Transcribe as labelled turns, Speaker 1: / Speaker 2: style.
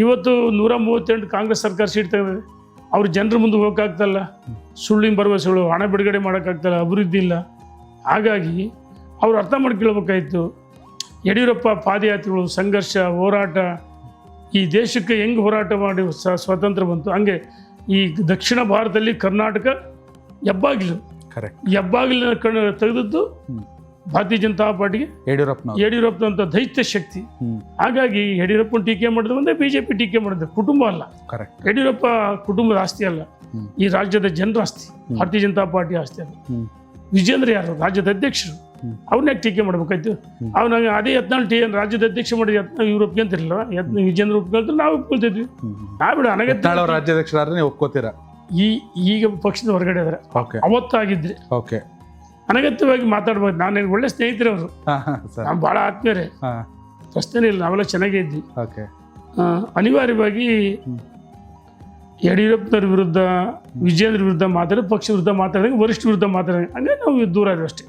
Speaker 1: ಇವತ್ತು 138 ಕಾಂಗ್ರೆಸ್ ಸರ್ಕಾರ ಸೀಟ್ ತೆಗೆದಿದೆ. ಅವ್ರು ಜನರ ಮುಂದೆ ಹೋಗೋಕ್ಕಾಗ್ತಲ್ಲ, ಸುಳ್ಳಿನ ಭರವಸೆಗಳು, ಹಣ ಬಿಡುಗಡೆ ಮಾಡೋಕ್ಕಾಗ್ತಲ್ಲ, ಅಭಿವೃದ್ಧಿ ಇಲ್ಲ. ಹಾಗಾಗಿ ಅವ್ರು ಅರ್ಥ ಮಾಡ್ಕೊಳ್ಬೇಕಾಯ್ತು. ಯಡಿಯೂರಪ್ಪ ಪಾದಯಾತ್ರೆಗಳು, ಸಂಘರ್ಷ, ಹೋರಾಟ, ಈ ದೇಶಕ್ಕೆ ಹೆಂಗೆ ಹೋರಾಟ ಮಾಡಿ ಸ್ವತಂತ್ರ ಬಂತು, ಹಂಗೆ ಈ ದಕ್ಷಿಣ ಭಾರತದಲ್ಲಿ ಕರ್ನಾಟಕ ಹೆಬ್ಬಾಗಿಲು.
Speaker 2: ಕರೆಕ್ಟ್.
Speaker 1: ಹೆಬ್ಬಾಗಿಲಿನ ತೆಗೆದದ್ದು ಭಾರತೀಯ ಜನತಾ ಪಾರ್ಟಿಗೆ ಯಡಿಯೂರಪ್ಪನಂತ ದೈತ್ಯ ಶಕ್ತಿ. ಹಾಗಾಗಿ ಯಡಿಯೂರಪ್ಪನ ಟೀಕೆ ಮಾಡಿದ್ರೆ ಒಂದೇ, ಬಿಜೆಪಿ ಟೀಕೆ ಮಾಡಿದ್ರೆ ಕುಟುಂಬ ಅಲ್ಲ.
Speaker 2: ಕರೆಕ್ಟ್.
Speaker 1: ಯಡಿಯೂರಪ್ಪ ಕುಟುಂಬದ ಆಸ್ತಿ ಅಲ್ಲ, ಈ ರಾಜ್ಯದ ಜನರ ಆಸ್ತಿ, ಭಾರತೀಯ ಜನತಾ ಪಾರ್ಟಿ ಆಸ್ತಿ ಅಲ್ಲ. ವಿಜೇಂದ್ರ ಯಾರು ರಾಜ್ಯದ ಅಧ್ಯಕ್ಷರು, ಅವ್ರನ್ನ ಟೀಕೆ ಮಾಡ್ಬೇಕಾಯ್ತು. ಅವ್ನ ಅದೇ ಯತ್ನಾಳ್ ರಾಜ್ಯದ ಅಧ್ಯಕ್ಷ ಮಾಡಿ ಯುರೋಪ್ಗೆ ಅಂತಿರಲಿಲ್ಲ, ವಿಜೇಂದ್ರ ಒಪ್ಕೊಳ್ತಾರೆ, ನಾವು ಒಪ್ಕೊಳ್ತಿದ್ವಿ. ನಾವಿಡ ಅನಗತ್ಯ
Speaker 2: ರಾಜ್ಯಾಧ್ಯಕ್ಷರಾದ್ರೆ ನೀವು ಒಪ್ಕೋತೀರಾ? ಈಗ
Speaker 1: ಪಕ್ಷದ ಹೊರಗಡೆ ಇದಾರೆ, ಅವತ್ತಾಗಿದ್ರಿ ಅನಗತ್ಯವಾಗಿ ಮಾತಾಡ್ಬೋದು. ನಾನೇನು ಒಳ್ಳೆ ಸ್ನೇಹಿತರೆ ಅವರು, ನಾವು ಭಾಳ ಆತ್ಮೀಯರೇ, ಪ್ರಶ್ನೆ ಇಲ್ಲ, ನಾವೆಲ್ಲ ಚೆನ್ನಾಗೇ ಇದ್ವಿ. ಅನಿವಾರ್ಯವಾಗಿ ಯಡಿಯೂರಪ್ಪನವ್ರ ವಿರುದ್ಧ, ವಿಜೇಂದ್ರ ವಿರುದ್ಧ ಮಾತಾಡಿ, ಪಕ್ಷ ವಿರುದ್ಧ ಮಾತಾಡಿದಾಗ, ವರಿಷ್ಠ ವಿರುದ್ಧ ಮಾತಾಡಿದಾಗ, ಹಂಗೆ ನಾವು ದೂರ ಇದ್ವಿ ಅಷ್ಟೇ.